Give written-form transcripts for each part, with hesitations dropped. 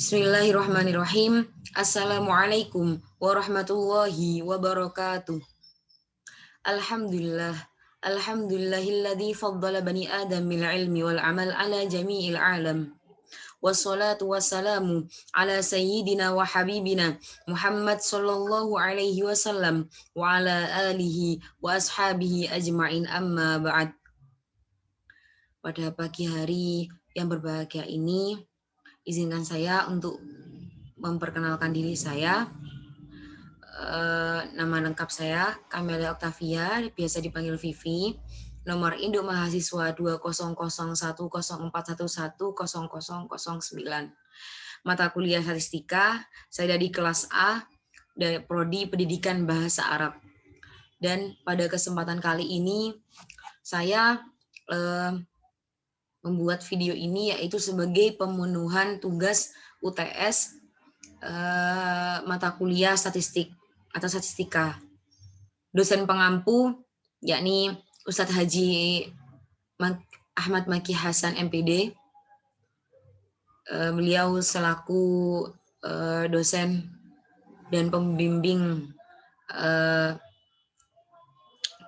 Bismillahirrahmanirrahim. Assalamualaikum warahmatullahi wabarakatuh. Alhamdulillah. Alhamdulillahilladzi faddala bani Adam bil ilmi wal amal ala jami'il alam. Wassalatu wassalamu ala sayyidina wa habibina Muhammad sallallahu alaihi wasallam wa ala alihi wa ashabihi ajma'in, amma ba'd. Pada pagi hari yang berbahagia ini, izinkan saya untuk memperkenalkan diri saya. Nama lengkap saya Kamelia Octavia, biasa dipanggil Vivi. Nomor induk mahasiswa 200104110009. Mata kuliah statistika, saya dari kelas A dari prodi Pendidikan Bahasa Arab. Dan pada kesempatan kali ini saya membuat video ini yaitu sebagai pemenuhan tugas UTS mata kuliah statistik atau statistika. Dosen pengampu yakni Ustadz Haji Ahmad Maki Hasan MPD. Beliau selaku dosen dan pembimbing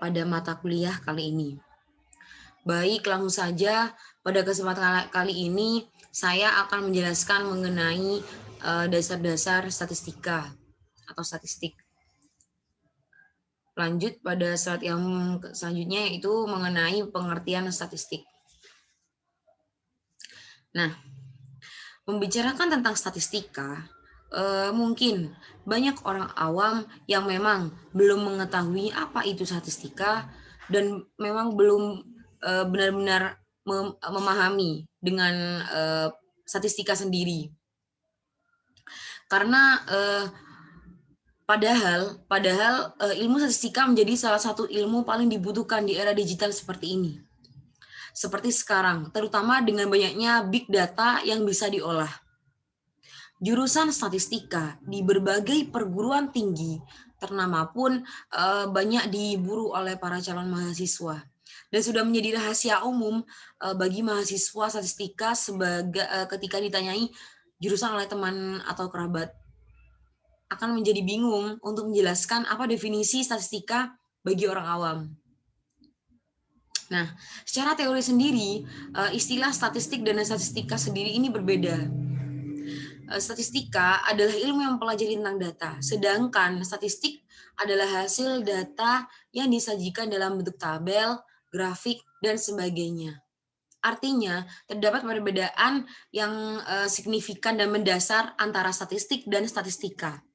pada mata kuliah kali ini. Baik, langsung saja pada kesempatan kali ini saya akan menjelaskan mengenai dasar-dasar statistika atau statistik. Lanjut pada slide yang selanjutnya, yaitu mengenai pengertian statistik. Nah, membicarakan tentang statistika, mungkin banyak orang awam yang memang belum mengetahui apa itu statistika dan memang belum benar-benar memahami dengan statistika sendiri. Karena padahal ilmu statistika menjadi salah satu ilmu paling dibutuhkan di era digital seperti ini. Seperti sekarang, terutama dengan banyaknya big data yang bisa diolah. Jurusan statistika di berbagai perguruan tinggi ternama pun banyak diburu oleh para calon mahasiswa. Dan sudah menjadi rahasia umum bagi mahasiswa statistika sebagai ketika ditanyai jurusan oleh teman atau kerabat, akan menjadi bingung untuk menjelaskan apa definisi statistika bagi orang awam. Nah, secara teori sendiri, istilah statistik dan statistika sendiri ini berbeda. Statistika adalah ilmu yang mempelajari tentang data, sedangkan statistik adalah hasil data yang disajikan dalam bentuk tabel, grafik, dan sebagainya. Artinya, terdapat perbedaan yang signifikan dan mendasar antara statistik dan statistika.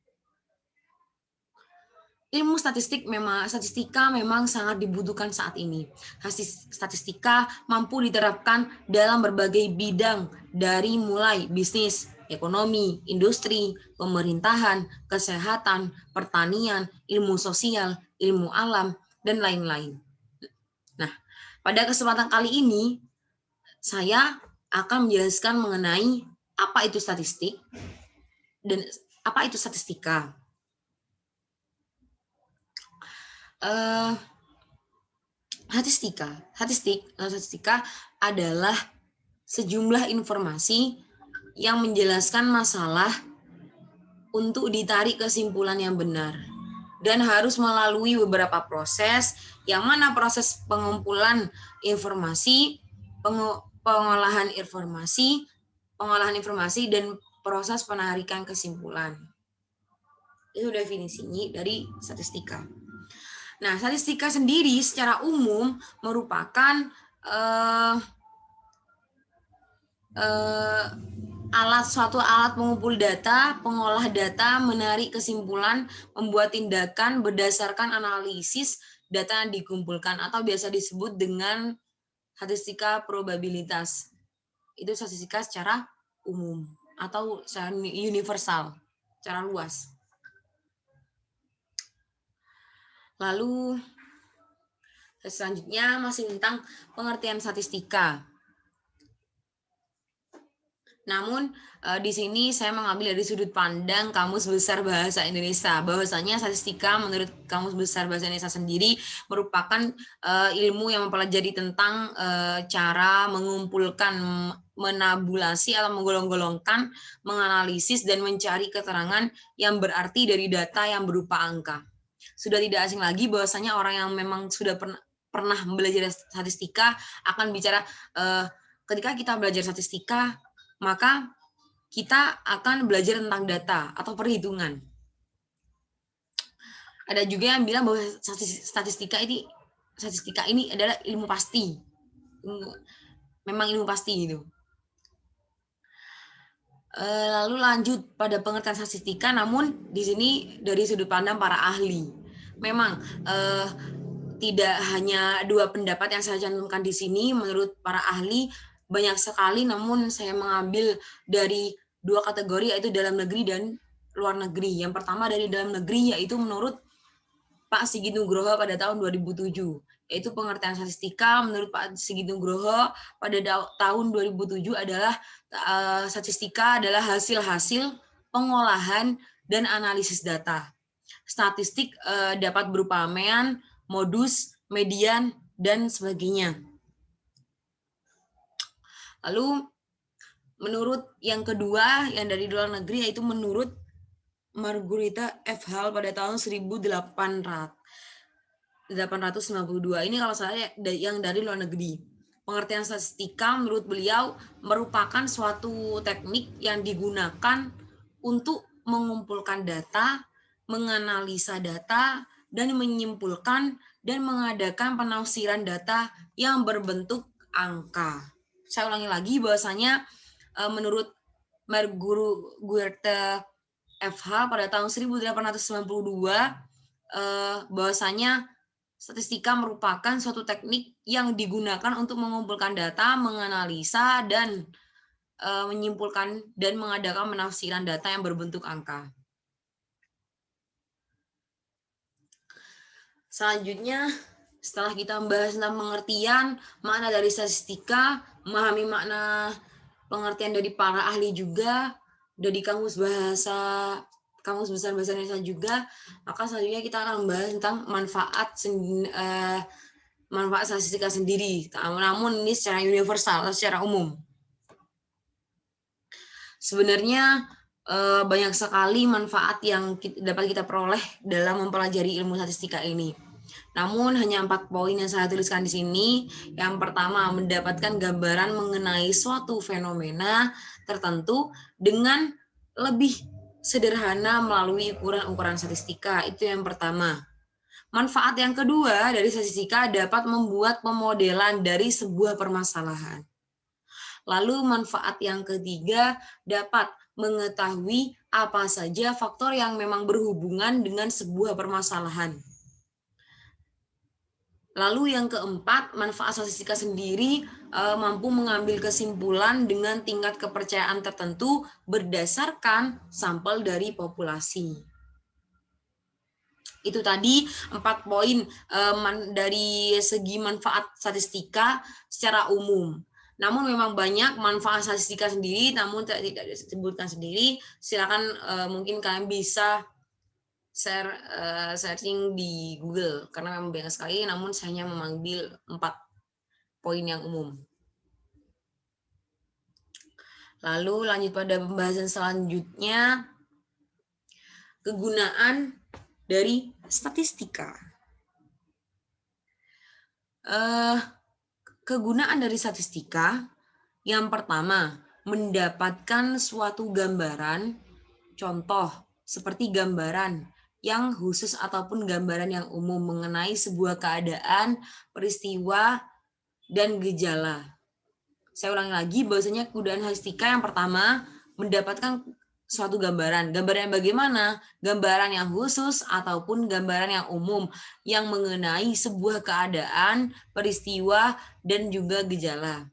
Ilmu statistika memang sangat dibutuhkan saat ini. Statistika mampu diterapkan dalam berbagai bidang, dari mulai bisnis, ekonomi, industri, pemerintahan, kesehatan, pertanian, ilmu sosial, ilmu alam, dan lain-lain. Nah, pada kesempatan kali ini, saya akan menjelaskan mengenai apa itu statistik dan apa itu statistika. Statistika adalah sejumlah informasi yang menjelaskan masalah untuk ditarik kesimpulan yang benar dan harus melalui beberapa proses, yang mana proses pengumpulan informasi, pengolahan informasi, dan proses penarikan kesimpulan. Itu definisinya dari statistika. Nah, statistika sendiri secara umum merupakan suatu alat pengumpul data, pengolah data, menarik kesimpulan, membuat tindakan berdasarkan analisis data yang dikumpulkan, atau biasa disebut dengan statistika probabilitas. Itu statistika secara umum atau secara universal, secara luas. Lalu selanjutnya masih tentang pengertian statistika. Namun di sini saya mengambil dari sudut pandang Kamus Besar Bahasa Indonesia. Bahwasanya statistika menurut Kamus Besar Bahasa Indonesia sendiri merupakan ilmu yang mempelajari tentang cara mengumpulkan, menabulasi atau menggolong-golongkan, menganalisis dan mencari keterangan yang berarti dari data yang berupa angka. Sudah tidak asing lagi bahwasanya orang yang memang sudah pernah belajar statistika akan bicara ketika kita belajar statistika maka kita akan belajar tentang data atau perhitungan. Ada juga yang bilang bahwa statistika ini adalah ilmu pasti. Memang ilmu pasti gitu. Lalu lanjut pada pengertian statistika, namun di sini dari sudut pandang para ahli. Memang tidak hanya dua pendapat yang saya cantumkan di sini, menurut para ahli banyak sekali, namun saya mengambil dari dua kategori yaitu dalam negeri dan luar negeri. Yang pertama dari dalam negeri yaitu menurut Pak Sigit Nugroho pada tahun 2007, yaitu pengertian statistika menurut Pak Sigit Nugroho pada tahun 2007 adalah statistika adalah hasil-hasil pengolahan dan analisis data. Statistik dapat berupa mean, modus, median, dan sebagainya. Lalu menurut yang kedua yang dari luar negeri yaitu menurut Margarita F. Hall pada tahun 1892. Ini kalau saya yang dari luar negeri. Pengertian statistika menurut beliau merupakan suatu teknik yang digunakan untuk mengumpulkan data, menganalisa data, dan menyimpulkan dan mengadakan penafsiran data yang berbentuk angka. Saya ulangi lagi bahwasanya menurut Margarita F. Hall pada tahun 1892 bahwasanya statistika merupakan suatu teknik yang digunakan untuk mengumpulkan data, menganalisa, dan menyimpulkan dan mengadakan penafsiran data yang berbentuk angka. Selanjutnya, setelah kita membahas tentang pengertian, makna dari statistika, memahami makna pengertian dari para ahli juga, dari Kamus Besar Bahasa Indonesia juga, maka selanjutnya kita akan membahas tentang manfaat statistika sendiri, namun ini secara universal, secara umum. Sebenarnya banyak sekali manfaat yang dapat kita peroleh dalam mempelajari ilmu statistika ini. Namun hanya 4 poin yang saya tuliskan di sini. Yang pertama, mendapatkan gambaran mengenai suatu fenomena tertentu dengan lebih sederhana melalui ukuran-ukuran statistika. Itu yang pertama. Manfaat yang kedua dari statistika dapat membuat pemodelan dari sebuah permasalahan. Lalu manfaat yang ketiga dapat mengetahui apa saja faktor yang memang berhubungan dengan sebuah permasalahan. Lalu yang keempat, manfaat statistika sendiri mampu mengambil kesimpulan dengan tingkat kepercayaan tertentu berdasarkan sampel dari populasi. Itu tadi 4 poin dari segi manfaat statistika secara umum. Namun memang banyak manfaat statistika sendiri, namun tidak disebutkan sendiri. Silakan mungkin kalian bisa searching di Google karena memang banyak sekali, namun saya hanya mengambil 4 poin yang umum. Lalu lanjut pada pembahasan selanjutnya, kegunaan dari statistika. Kegunaan dari statistika yang pertama, mendapatkan suatu gambaran, contoh seperti gambaran yang khusus ataupun gambaran yang umum mengenai sebuah keadaan, peristiwa, dan gejala. Saya ulangi lagi, bahwasanya kegunaan statistika yang pertama, mendapatkan suatu gambaran. Gambaran yang bagaimana? Gambaran yang khusus ataupun gambaran yang umum yang mengenai sebuah keadaan, peristiwa, dan juga gejala.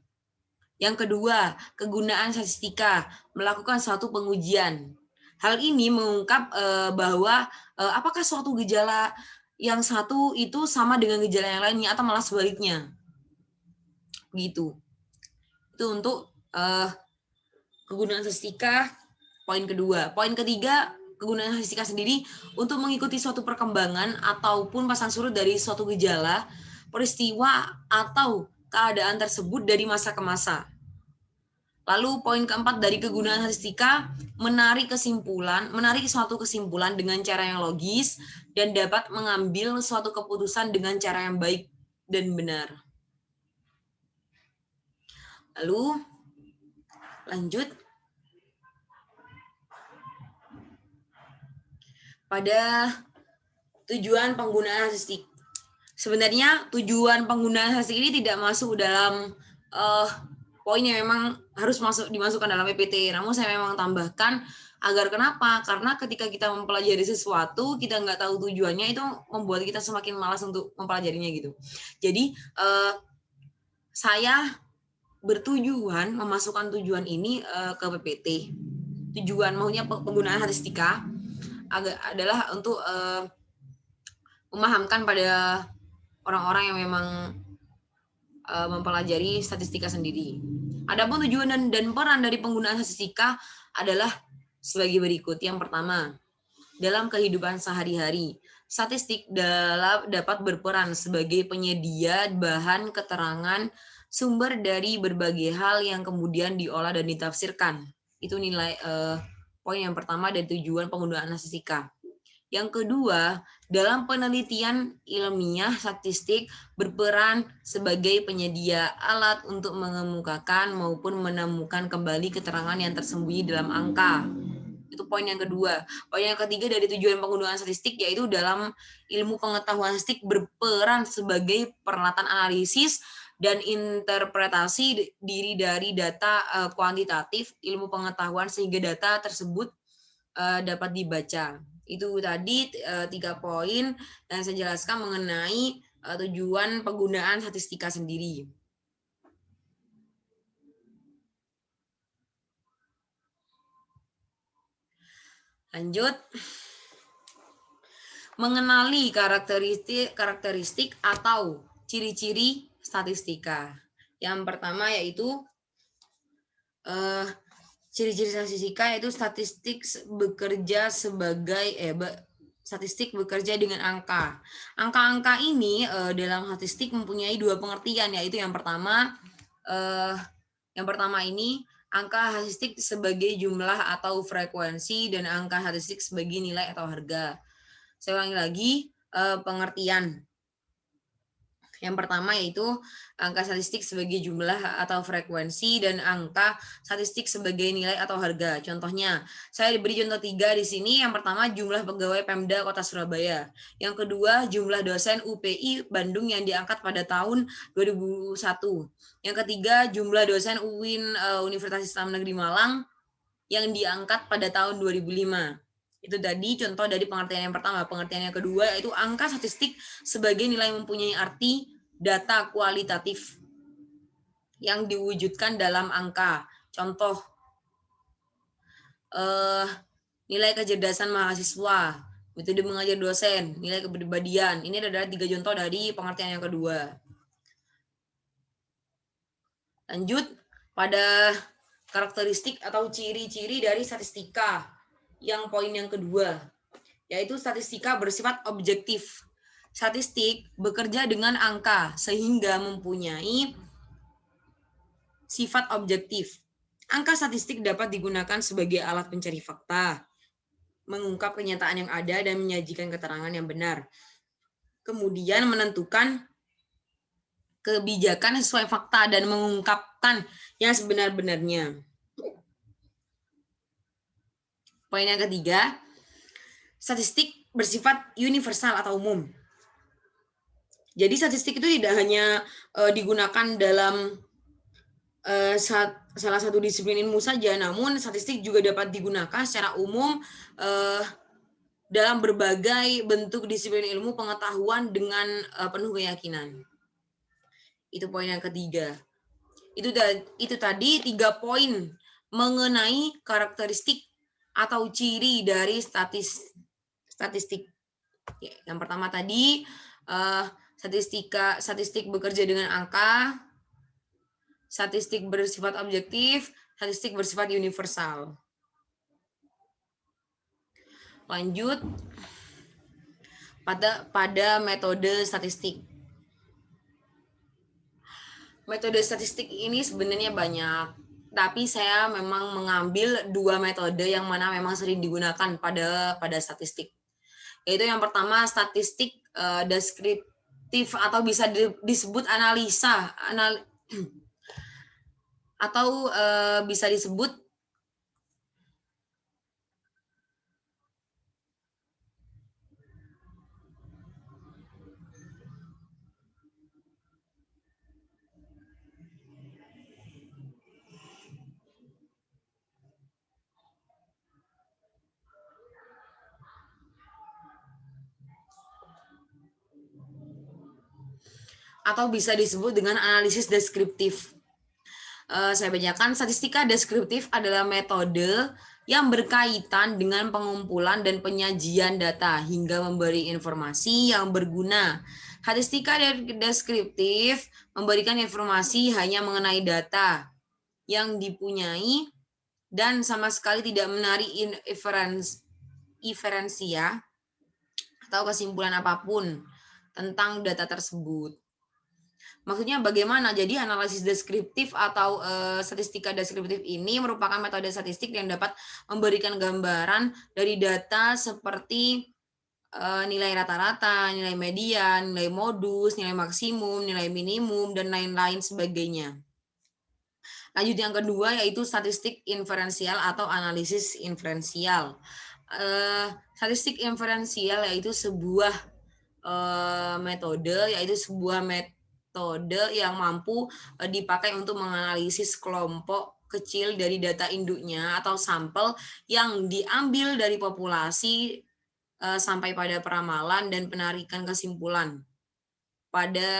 Yang kedua, kegunaan statistika, melakukan suatu pengujian. Hal ini mengungkap bahwa apakah suatu gejala yang satu itu sama dengan gejala yang lainnya atau malah sebaliknya. Gitu. Itu untuk kegunaan statistika, poin kedua. Poin ketiga, kegunaan statistika sendiri untuk mengikuti suatu perkembangan ataupun pasang surut dari suatu gejala, peristiwa, atau keadaan tersebut dari masa ke masa. Lalu poin keempat dari kegunaan statistika, menarik suatu kesimpulan dengan cara yang logis dan dapat mengambil suatu keputusan dengan cara yang baik dan benar. Lalu lanjut pada tujuan penggunaan statistik. Sebenarnya tujuan penggunaan statistik ini tidak masuk dalam poin yang memang harus dimasukkan dalam PPT. Namun saya memang tambahkan agar kenapa? Karena ketika kita mempelajari sesuatu, kita nggak tahu tujuannya, itu membuat kita semakin malas untuk mempelajarinya gitu. Jadi saya bertujuan memasukkan tujuan ini ke PPT. Tujuan maunya penggunaan statistika adalah untuk memahamkan pada orang-orang yang memang mempelajari statistika sendiri. Adapun tujuan dan peran dari penggunaan statistika adalah sebagai berikut. Yang pertama, dalam kehidupan sehari-hari, statistik dapat berperan sebagai penyedia bahan keterangan sumber dari berbagai hal yang kemudian diolah dan ditafsirkan. Itu nilai poin yang pertama dari tujuan penggunaan statistika. Yang kedua, dalam penelitian ilmiah, statistik berperan sebagai penyedia alat untuk mengemukakan maupun menemukan kembali keterangan yang tersembunyi dalam angka. Itu poin yang kedua. Poin yang ketiga dari tujuan penggunaan statistik yaitu dalam ilmu pengetahuan statistik berperan sebagai peralatan analisis dan interpretasi diri dari data kuantitatif ilmu pengetahuan sehingga data tersebut dapat dibaca. Itu tadi 3 poin yang saya jelaskan mengenai tujuan penggunaan statistika sendiri. Lanjut. Mengenali karakteristik atau ciri-ciri statistika. Yang pertama yaitu ciri-ciri statistika yaitu statistik bekerja dengan angka. Angka-angka ini dalam statistik mempunyai dua pengertian, yaitu yang pertama ini angka statistik sebagai jumlah atau frekuensi dan angka statistik sebagai nilai atau harga. Saya ulangi lagi pengertian. Yang pertama yaitu angka statistik sebagai jumlah atau frekuensi dan angka statistik sebagai nilai atau harga. Contohnya, saya diberi contoh 3 di sini. Yang pertama jumlah pegawai Pemda Kota Surabaya. Yang kedua jumlah dosen UPI Bandung yang diangkat pada tahun 2001. Yang ketiga jumlah dosen UIN Universitas Islam Negeri Malang yang diangkat pada tahun 2005. Itu tadi contoh dari pengertian yang pertama. Pengertian yang kedua yaitu angka statistik sebagai nilai mempunyai arti data kualitatif yang diwujudkan dalam angka. Contoh, nilai kecerdasan mahasiswa, metode mengajar dosen, nilai kepribadian. Ini adalah 3 contoh dari pengertian yang kedua. Lanjut pada karakteristik atau ciri-ciri dari statistika. Yang poin yang kedua, yaitu statistika bersifat objektif. Statistik bekerja dengan angka sehingga mempunyai sifat objektif. Angka statistik dapat digunakan sebagai alat pencari fakta, mengungkap kenyataan yang ada dan menyajikan keterangan yang benar. Kemudian menentukan kebijakan sesuai fakta dan mengungkapkan yang sebenar-benarnya. Poin yang ketiga, statistik bersifat universal atau umum. Jadi statistik itu tidak hanya digunakan dalam salah satu disiplin ilmu saja, namun statistik juga dapat digunakan secara umum dalam berbagai bentuk disiplin ilmu pengetahuan dengan penuh keyakinan. Itu poin yang ketiga. Itu tadi 3 poin mengenai karakteristik atau ciri dari statistik. Yang pertama tadi statistik bekerja dengan angka, statistik bersifat objektif, statistik bersifat universal. Lanjut pada metode statistik. Metode statistik ini sebenarnya banyak, tapi saya memang mengambil 2 metode yang mana memang sering digunakan pada statistik. Yaitu yang pertama statistik deskriptif atau bisa disebut analisa atau bisa disebut dengan analisis deskriptif. Saya bacakan, statistika deskriptif adalah metode yang berkaitan dengan pengumpulan dan penyajian data hingga memberi informasi yang berguna. Statistika deskriptif memberikan informasi hanya mengenai data yang dipunyai dan sama sekali tidak menarik inferensia atau kesimpulan apapun tentang data tersebut. Maksudnya bagaimana? Jadi analisis deskriptif atau statistika deskriptif ini merupakan metode statistik yang dapat memberikan gambaran dari data seperti nilai rata-rata, nilai median, nilai modus, nilai maksimum, nilai minimum, dan lain-lain sebagainya. Lanjut yang kedua yaitu statistik inferensial atau analisis inferensial. Statistik inferensial yaitu sebuah metode yang mampu dipakai untuk menganalisis kelompok kecil dari data induknya atau sampel yang diambil dari populasi sampai pada peramalan dan penarikan kesimpulan pada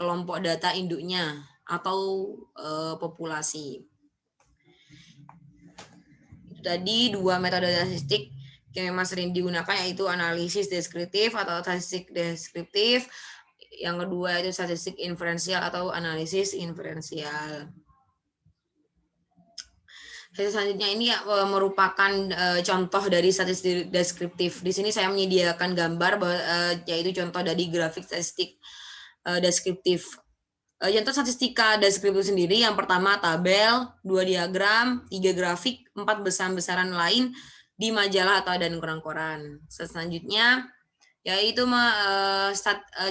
kelompok data induknya atau populasi. Itu tadi 2 metode statistik yang memang sering digunakan, yaitu analisis deskriptif atau statistik deskriptif. Yang kedua itu statistik inferensial atau analisis inferensial. Selanjutnya ini merupakan contoh dari statistik deskriptif. Di sini saya menyediakan gambar yaitu contoh dari grafik statistik deskriptif. Contoh statistika deskriptif sendiri, yang pertama tabel, 2 diagram, 3 grafik, 4 besaran lain di majalah atau dan koran-koran. Selanjutnya yaitu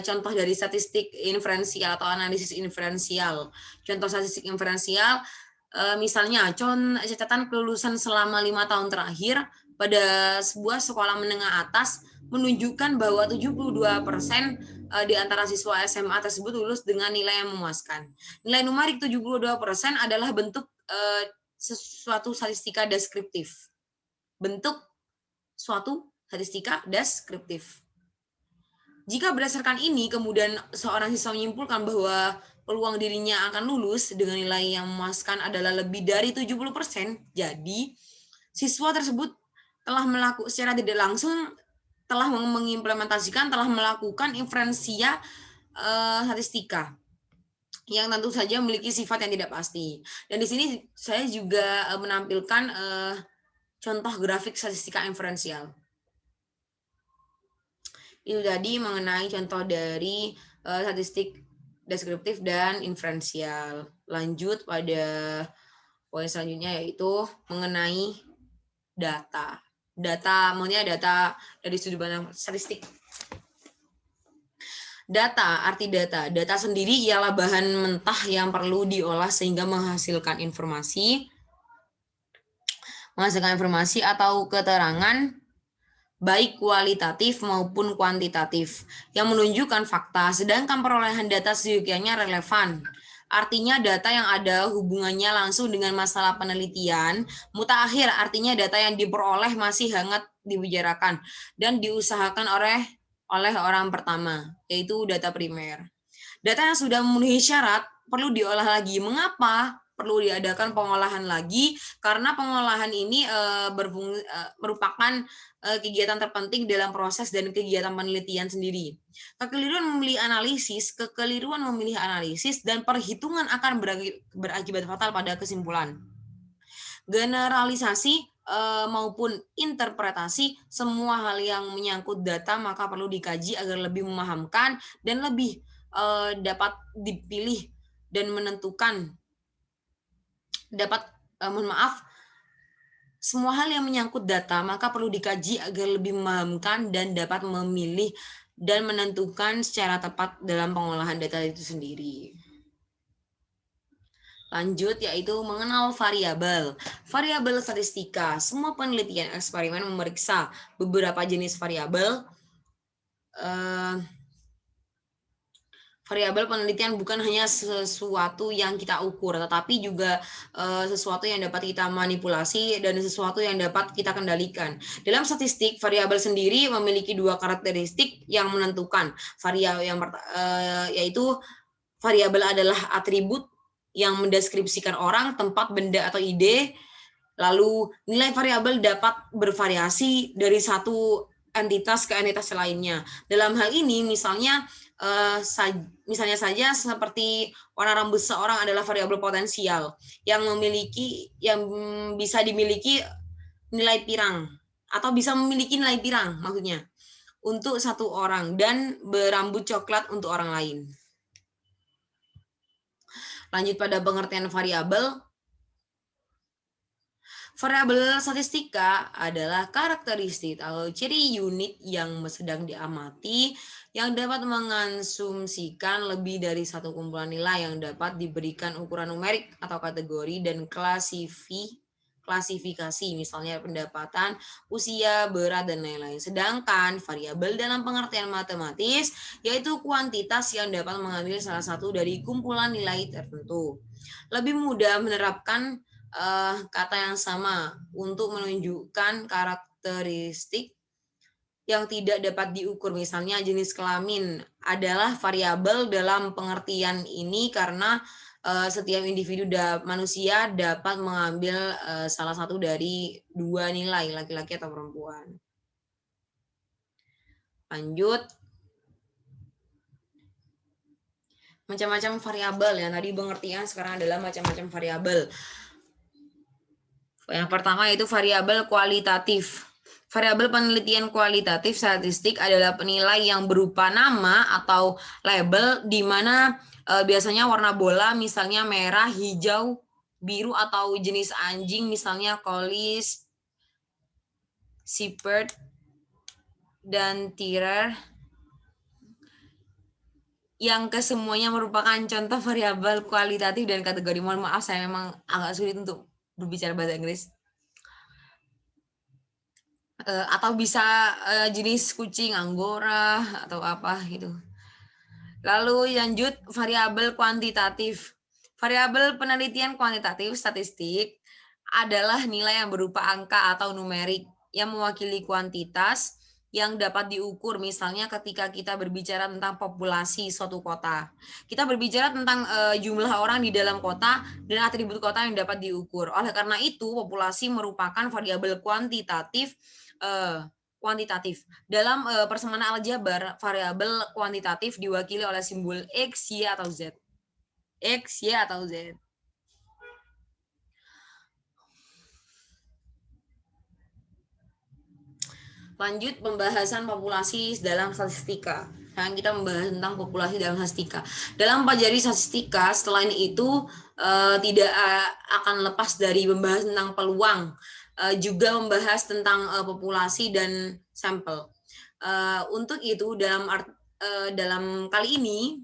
contoh dari statistik inferensial atau analisis inferensial. Contoh statistik inferensial, misalnya catatan kelulusan selama 5 tahun terakhir pada sebuah sekolah menengah atas menunjukkan bahwa 72% di antara siswa SMA tersebut lulus dengan nilai yang memuaskan. Nilai numerik 72% adalah bentuk suatu statistika deskriptif. Bentuk suatu statistika deskriptif. Jika berdasarkan ini, kemudian seorang siswa menyimpulkan bahwa peluang dirinya akan lulus dengan nilai yang memuaskan adalah lebih dari 70%, jadi siswa tersebut telah melakukan secara tidak langsung telah mengimplementasikan, telah melakukan inferensia statistika yang tentu saja memiliki sifat yang tidak pasti. Dan di sini saya juga menampilkan contoh grafik statistika inferensial. Itu tadi mengenai contoh dari statistik deskriptif dan inferensial. Lanjut pada poin selanjutnya yaitu mengenai data. Maksudnya data dari sudut pandang statistik. Arti data. Data sendiri ialah bahan mentah yang perlu diolah sehingga menghasilkan informasi atau keterangan baik kualitatif maupun kuantitatif yang menunjukkan fakta, sedangkan perolehan data seyogianya relevan. Artinya data yang ada hubungannya langsung dengan masalah penelitian. Mutakhir artinya data yang diperoleh masih hangat dibicarakan dan diusahakan oleh orang pertama, yaitu data primer. Data yang sudah memenuhi syarat perlu diolah lagi. Mengapa perlu diadakan pengolahan lagi? Karena pengolahan ini merupakan kegiatan terpenting dalam proses dan kegiatan penelitian sendiri. Kekeliruan memilih analisis dan perhitungan akan berakibat fatal pada kesimpulan. Generalisasi maupun interpretasi semua hal yang menyangkut data maka perlu dikaji agar lebih memahamkan dan lebih dapat dipilih dan menentukan mohon maaf, semua hal yang menyangkut data maka perlu dikaji agar lebih memahamkan dan dapat memilih dan menentukan secara tepat dalam pengolahan data itu sendiri. Lanjut, yaitu mengenal variabel. Variabel statistika. Semua penelitian eksperimen memeriksa beberapa jenis variabel. Variabel penelitian bukan hanya sesuatu yang kita ukur, tetapi juga sesuatu yang dapat kita manipulasi dan sesuatu yang dapat kita kendalikan. Dalam statistik, variabel sendiri memiliki dua karakteristik yang menentukan. Yaitu variabel adalah atribut yang mendeskripsikan orang, tempat, benda, atau ide. Lalu nilai variabel dapat bervariasi dari satu entitas ke entitas lainnya. Dalam hal ini misalnya saja seperti warna rambut seorang adalah variabel potensial yang bisa dimiliki nilai pirang atau bisa memiliki nilai pirang maksudnya untuk satu orang dan berambut coklat untuk orang lain. Lanjut pada pengertian variabel. Variabel statistika adalah karakteristik atau ciri unit yang sedang diamati yang dapat mengasumsikan lebih dari satu kumpulan nilai yang dapat diberikan ukuran numerik atau kategori dan klasifikasi, misalnya pendapatan, usia, berat, dan lain-lain. Sedangkan variabel dalam pengertian matematis yaitu kuantitas yang dapat mengambil salah satu dari kumpulan nilai tertentu. Lebih mudah menerapkan kata yang sama untuk menunjukkan karakteristik yang tidak dapat diukur. Misalnya jenis kelamin adalah variabel dalam pengertian ini karena setiap individu manusia dapat mengambil salah satu dari dua nilai, laki-laki atau perempuan. Lanjut. Macam-macam variabel yang tadi pengertian sekarang adalah macam-macam variabel. Yang pertama yaitu variabel kualitatif. Variabel penelitian kualitatif statistik adalah penilai yang berupa nama atau label di mana biasanya warna bola misalnya merah, hijau, biru atau jenis anjing misalnya collie, shepherd, dan terrier yang kesemuanya merupakan contoh variabel kualitatif dan kategori. Mohon maaf saya memang agak sulit untuk berbicara bahasa Inggris. Atau bisa jenis kucing Angora atau apa gitu. Lalu lanjut variabel kuantitatif. Variabel penelitian kuantitatif statistik adalah nilai yang berupa angka atau numerik yang mewakili kuantitas yang dapat diukur. Misalnya ketika kita berbicara tentang populasi suatu kota. Kita berbicara tentang jumlah orang di dalam kota dan atribut kota yang dapat diukur. Oleh karena itu, populasi merupakan variabel kuantitatif dalam persamaan aljabar, variabel kuantitatif diwakili oleh simbol X, Y, atau Z. X, Y, atau Z. Lanjut pembahasan populasi dalam statistika. Sekarang kita membahas tentang populasi dalam statistika. Dalam pelajari statistika, selain itu tidak akan lepas dari membahas tentang peluang, juga membahas tentang populasi dan sampel. Untuk itu dalam kali ini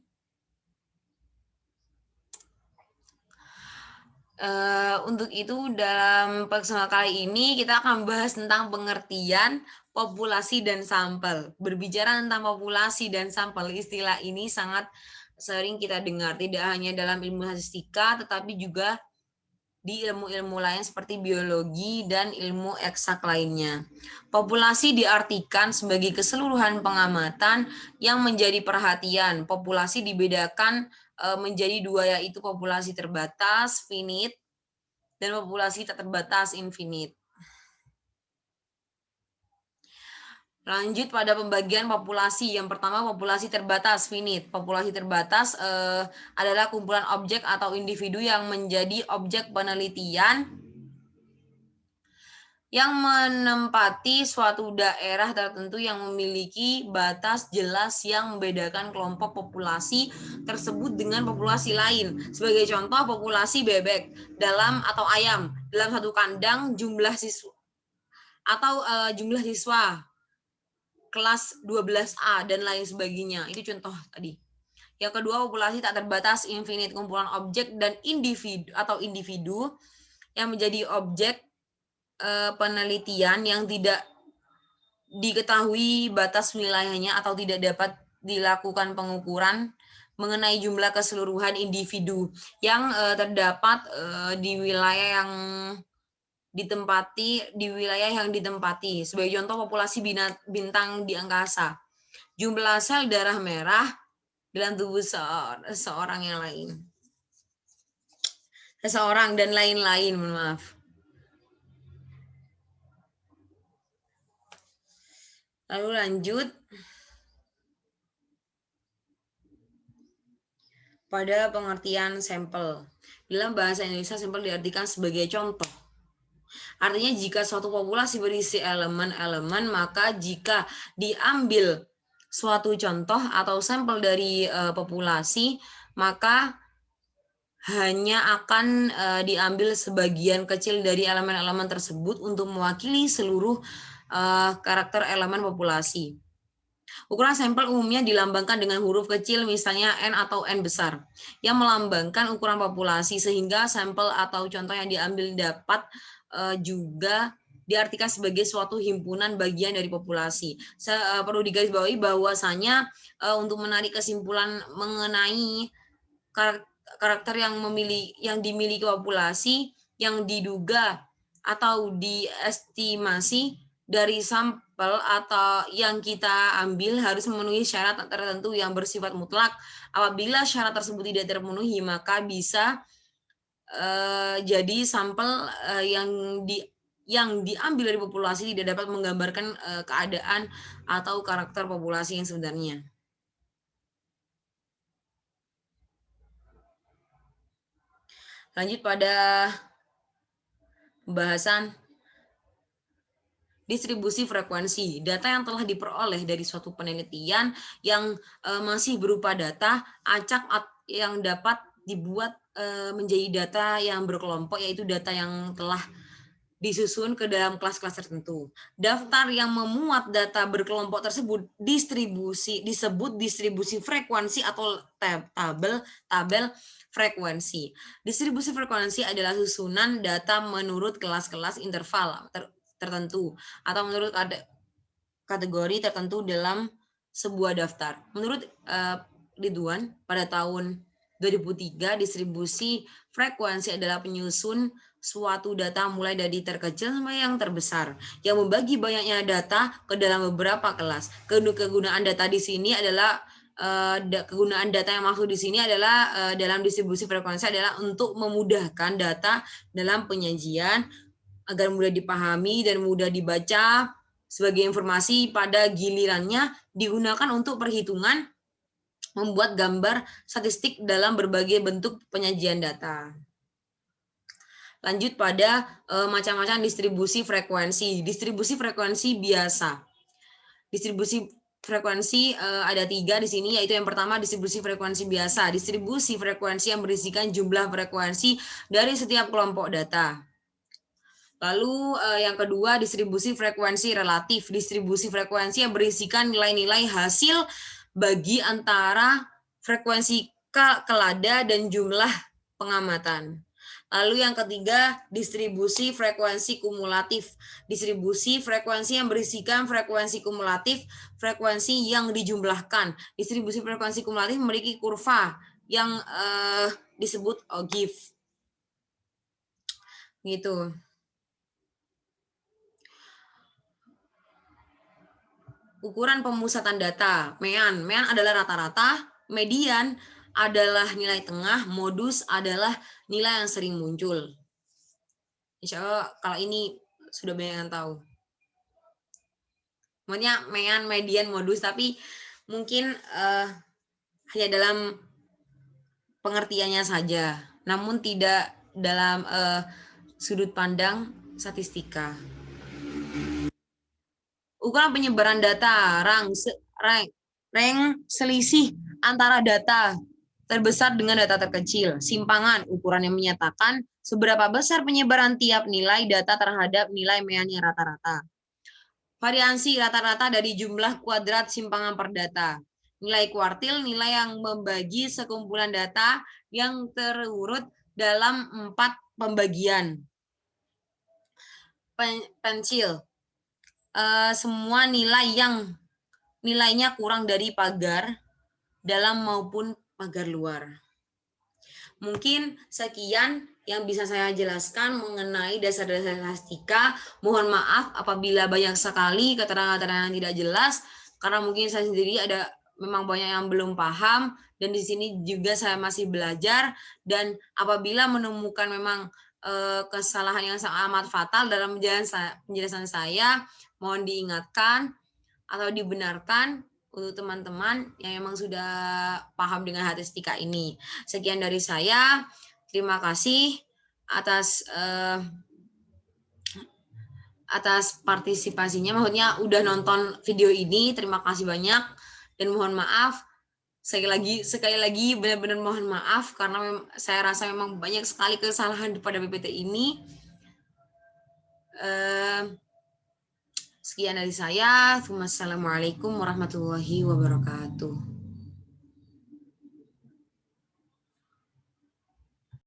dalam pertemuan kali ini kita akan membahas tentang pengertian populasi dan sampel. Berbicara tentang populasi dan sampel, istilah ini sangat sering kita dengar, tidak hanya dalam ilmu statistika, tetapi juga di ilmu-ilmu lain seperti biologi dan ilmu eksak lainnya. Populasi diartikan sebagai keseluruhan pengamatan yang menjadi perhatian. Populasi dibedakan menjadi dua, yaitu populasi terbatas, finite, dan populasi tak terbatas, infinite. Lanjut pada pembagian populasi. Yang pertama populasi terbatas, finite. Populasi terbatas adalah kumpulan objek atau individu yang menjadi objek penelitian yang menempati suatu daerah tertentu yang memiliki batas jelas yang membedakan kelompok populasi tersebut dengan populasi lain. Sebagai contoh, populasi bebek dalam atau ayam dalam satu kandang jumlah siswa atau jumlah siswa kelas 12A dan lain sebagainya. Itu contoh tadi. Yang kedua, populasi tak terbatas infinite, kumpulan objek dan individu yang menjadi objek penelitian yang tidak diketahui batas wilayahnya atau tidak dapat dilakukan pengukuran mengenai jumlah keseluruhan individu yang terdapat di wilayah yang ditempati. Sebagai contoh, populasi bintang di angkasa, jumlah sel darah merah dalam tubuh seseorang dan lain-lain. Maaf. Lalu lanjut pada pengertian sampel. Dalam bahasa Indonesia, sampel diartikan sebagai contoh. Artinya jika suatu populasi berisi elemen-elemen, maka jika diambil suatu contoh atau sampel dari populasi, maka hanya akan diambil sebagian kecil dari elemen-elemen tersebut untuk mewakili seluruh karakter elemen populasi. Ukuran sampel umumnya dilambangkan dengan huruf kecil, misalnya N atau N besar, yang melambangkan ukuran populasi, sehingga sampel atau contoh yang diambil dapat juga diartikan sebagai suatu himpunan bagian dari populasi. Perlu digarisbawahi bahwasanya untuk menarik kesimpulan mengenai karakter yang dimiliki populasi yang diduga atau diestimasi dari sampel atau yang kita ambil harus memenuhi syarat tertentu yang bersifat mutlak. Apabila syarat tersebut tidak terpenuhi, maka bisa jadi sampel yang diambil dari populasi tidak dapat menggambarkan keadaan atau karakter populasi yang sebenarnya. Lanjut pada pembahasan distribusi frekuensi. Data yang telah diperoleh dari suatu penelitian yang masih berupa data acak yang dapat dibuat menjadi data yang berkelompok, yaitu data yang telah disusun ke dalam kelas-kelas tertentu. Daftar yang memuat data berkelompok tersebut disebut distribusi frekuensi atau tabel frekuensi. Distribusi frekuensi adalah susunan data menurut kelas-kelas interval tertentu atau menurut kategori tertentu dalam sebuah daftar. Menurut Ridwan, pada tahun 2003, distribusi frekuensi adalah penyusun suatu data mulai dari terkecil sampai yang terbesar, yang membagi banyaknya data ke dalam beberapa kelas. Kegunaan data di sini adalah kegunaan data yang maksud di sini adalah dalam distribusi frekuensi adalah untuk memudahkan data dalam penyajian agar mudah dipahami dan mudah dibaca. Sebagai informasi, pada gilirannya digunakan untuk perhitungan membuat gambar statistik dalam berbagai bentuk penyajian data. Lanjut pada macam-macam distribusi frekuensi. Distribusi frekuensi biasa. Distribusi frekuensi ada 3 di sini, yaitu yang pertama distribusi frekuensi biasa. Distribusi frekuensi yang berisikan jumlah frekuensi dari setiap kelompok data. Lalu yang kedua distribusi frekuensi relatif. Distribusi frekuensi yang berisikan nilai-nilai hasil bagi antara frekuensi kelada dan jumlah pengamatan. Lalu yang ketiga, distribusi frekuensi kumulatif. Distribusi frekuensi yang berisikan frekuensi kumulatif, frekuensi yang dijumlahkan. Distribusi frekuensi kumulatif memiliki kurva yang disebut ogive. Gitu. Ukuran pemusatan data, MEAN. MEAN adalah rata-rata, median adalah nilai tengah, modus adalah nilai yang sering muncul. Insya Allah kalau ini sudah banyak yang tahu. Maksudnya MEAN, median, modus, tapi mungkin hanya dalam pengertiannya saja, namun tidak dalam sudut pandang statistika. Ukuran penyebaran data, rank selisih antara data terbesar dengan data terkecil. Simpangan, ukuran yang menyatakan seberapa besar penyebaran tiap nilai data terhadap nilai meannya rata-rata. Variansi rata-rata dari jumlah kuadrat simpangan per data. Nilai kuartil, nilai yang membagi sekumpulan data yang terurut dalam 4 pembagian. Pensil, semua nilai yang nilainya kurang dari pagar dalam maupun pagar luar. Mungkin sekian yang bisa saya jelaskan mengenai dasar-dasar statistika. Mohon maaf apabila banyak sekali keterangan-keterangan yang tidak jelas, karena mungkin saya sendiri ada memang banyak yang belum paham, dan di sini juga saya masih belajar, dan apabila menemukan memang kesalahan yang sangat amat fatal dalam penjelasan saya, mohon diingatkan atau dibenarkan untuk teman-teman yang memang sudah paham dengan statistika ini. Sekian dari saya. Terima kasih atas partisipasinya. Maksudnya udah nonton video ini. Terima kasih banyak dan mohon maaf. Sekali lagi benar-benar mohon maaf karena saya rasa memang banyak sekali kesalahan pada PPT ini. Sekian dari saya. Wassalamualaikum warahmatullahi wabarakatuh.